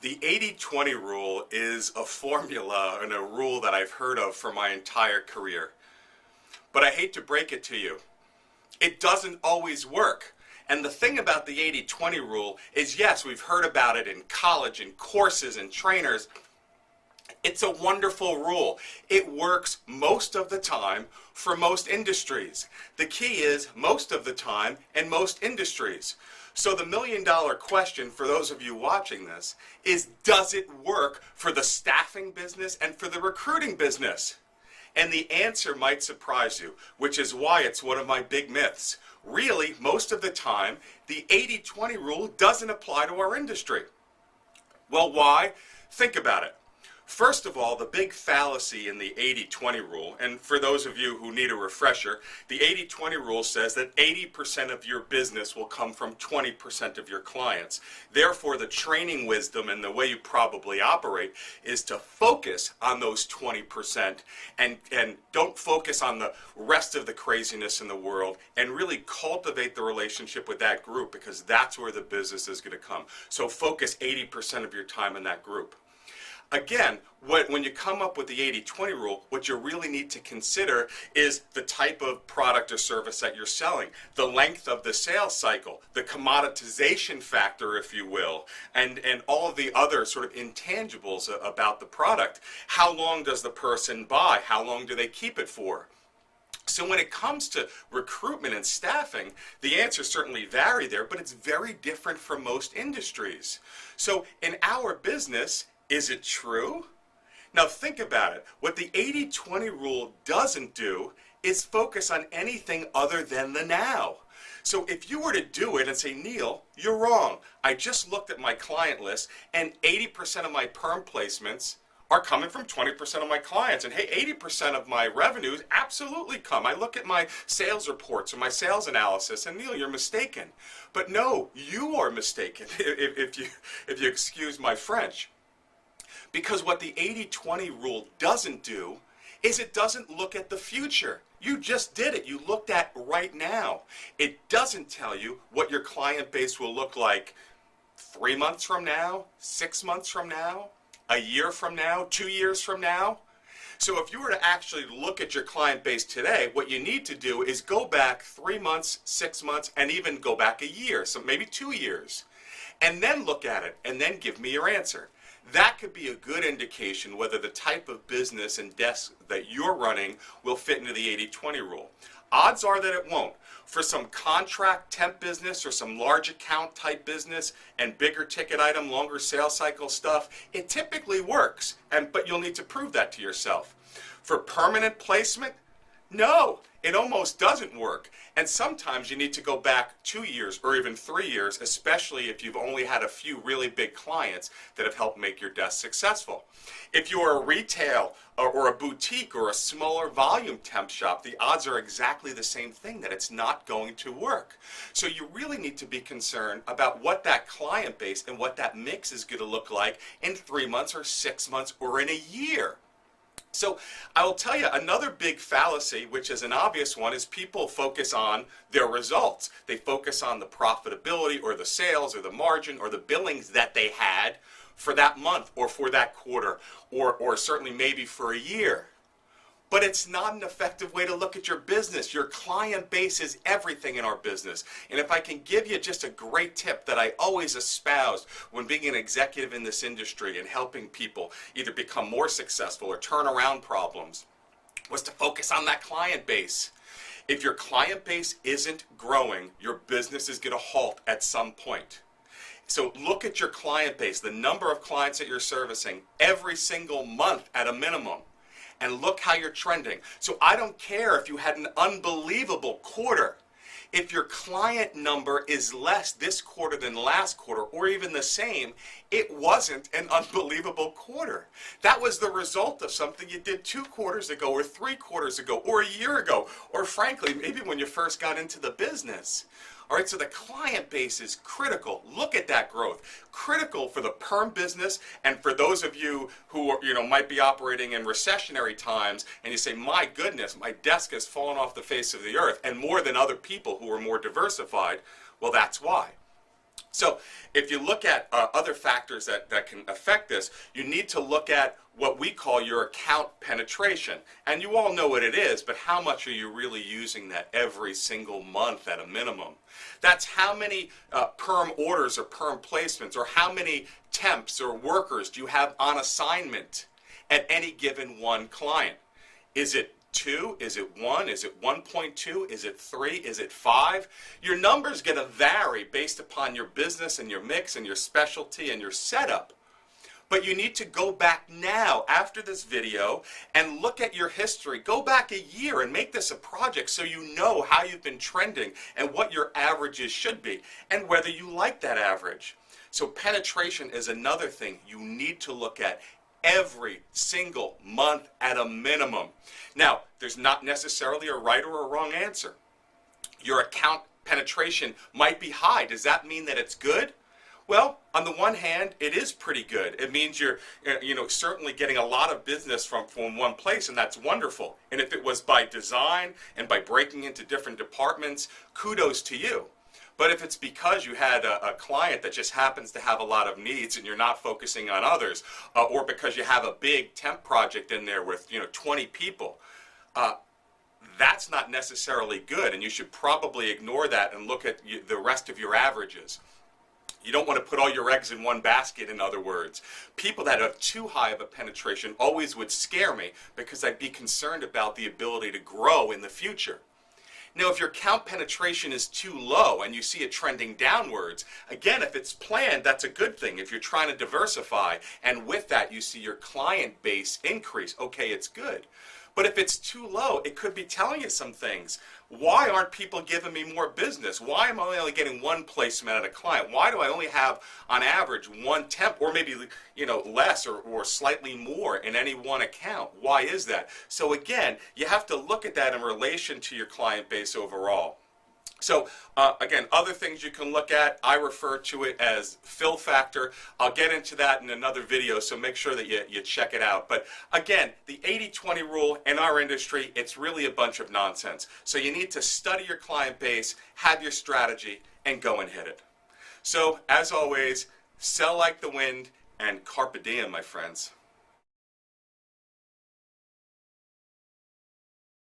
The 80-20 rule is a formula and a rule that I've heard of for my entire career. But I hate to break it to you, it doesn't always work. And the thing about the 80-20 rule is, yes, we've heard about it in college, in courses, and trainers. It's a wonderful rule. It works most of the time for most industries. The key is most of the time in most industries. So the million-dollar question for those of you watching this is, does it work for the staffing business and for the recruiting business? And the answer might surprise you, which is why it's one of my big myths. Really, most of the time, the 80-20 rule doesn't apply to our industry. Well, why? Think about it. First of all, the big fallacy in the 80-20 rule, and for those of you who need a refresher, the 80-20 rule says that 80% of your business will come from 20% of your clients. Therefore, the training wisdom and the way you probably operate is to focus on those 20% and don't focus on the rest of the craziness in the world, and really cultivate the relationship with that group, because that's where the business is going to come. So focus 80% of your time in that group. Again, when you come up with the 80-20 rule, what you really need to consider is the type of product or service that you're selling, the length of the sales cycle, the commoditization factor, if you will, and all of the other sort of intangibles about the product. How long does the person buy? How long do they keep it for? So when it comes to recruitment and staffing, the answers certainly vary there, but it's very different from most industries. So in our business, is it true? Now think about it. What the 80-20 rule doesn't do is focus on anything other than the now. So if you were to do it and say, Neil, you're wrong. I just looked at my client list and 80% of my perm placements are coming from 20% of my clients. And hey, 80% of my revenues absolutely come. I look at my sales reports or my sales analysis, and Neil, you're mistaken. But no, you are mistaken, if you excuse my French. Because what the 80-20 rule doesn't do is it doesn't look at the future. You just did it. You looked at right now. It doesn't tell you what your client base will look like 3 months from now, 6 months from now, a year from now, 2 years from now. So if you were to actually look at your client base today, what you need to do is go back 3 months, 6 months, and even go back a year, so maybe 2 years, and then look at it, and then give me your answer. That could be a good indication whether the type of business and desk that you're running will fit into the 80-20 rule. Odds are that it won't. For some contract temp business or some large account type business and bigger ticket item, longer sales cycle stuff, it typically works, but you'll need to prove that to yourself. For permanent placement, no, it almost doesn't work. And sometimes you need to go back 2 years or even 3 years, especially if you've only had a few really big clients that have helped make your desk successful. If you're a retail or a boutique or a smaller volume temp shop, the odds are exactly the same thing, that it's not going to work. So you really need to be concerned about what that client base and what that mix is going to look like in 3 months or 6 months or in a year. So I will tell you another big fallacy, which is an obvious one, is people focus on their results. They focus on the profitability or the sales or the margin or the billings that they had for that month or for that quarter or certainly maybe for a year. But it's not an effective way to look at your business. Your client base is everything in our business. And if I can give you just a great tip that I always espouse when being an executive in this industry and helping people either become more successful or turn around problems, was to focus on that client base. If your client base isn't growing, your business is going to halt at some point. So look at your client base, the number of clients that you're servicing every single month at a minimum. And look how you're trending. So I don't care if you had an unbelievable quarter. If your client number is less this quarter than last quarter, or even the same, it wasn't an unbelievable quarter. That was the result of something you did 2 quarters ago, or 3 quarters ago, or a year ago, or frankly, maybe when you first got into the business. All right, so the client base is critical. Look at that growth. Critical for the perm business, and for those of you who are, might be operating in recessionary times, and you say, my goodness, my desk has fallen off the face of the earth, and more than other people who are more diversified. Well, that's why. So if you look at other factors that can affect this, you need to look at what we call your account penetration. And you all know what it is, but how much are you really using that every single month at a minimum? That's how many perm orders or perm placements, or how many temps or workers do you have on assignment at any given one client. Is it 2? Is it 1? Is it 1.2? Is it 3? Is it 5? Your number's going to vary based upon your business and your mix and your specialty and your setup. But you need to go back now after this video and look at your history. Go back a year and make this a project so you know how you've been trending and what your averages should be and whether you like that average. So penetration is another thing you need to look at every single month at a minimum. Now, there's not necessarily a right or a wrong answer. Your account penetration might be high. Does that mean that it's good? Well, on the one hand, it is pretty good. It means you're, certainly getting a lot of business from one place, and that's wonderful. And if it was by design and by breaking into different departments, kudos to you. But if it's because you had a client that just happens to have a lot of needs and you're not focusing on others, or because you have a big temp project in there with 20 people, that's not necessarily good, and you should probably ignore that and look at the rest of your averages. You don't want to put all your eggs in one basket, in other words. People that have too high of a penetration always would scare me because I'd be concerned about the ability to grow in the future. Now, if your account penetration is too low and you see it trending downwards, again, if it's planned, that's a good thing. If you're trying to diversify and with that you see your client base increase, okay, it's good. But if it's too low, it could be telling you some things. Why aren't people giving me more business? Why am I only getting one placement at a client? Why do I only have, on average, one temp, or maybe less or slightly more in any one account? Why is that? So again, you have to look at that in relation to your client base overall. So again, other things you can look at, I refer to it as fill factor. I'll get into that in another video, so make sure that you check it out. But again, the 80-20 rule in our industry, it's really a bunch of nonsense. So you need to study your client base, have your strategy, and go and hit it. So as always, sell like the wind and carpe diem, my friends.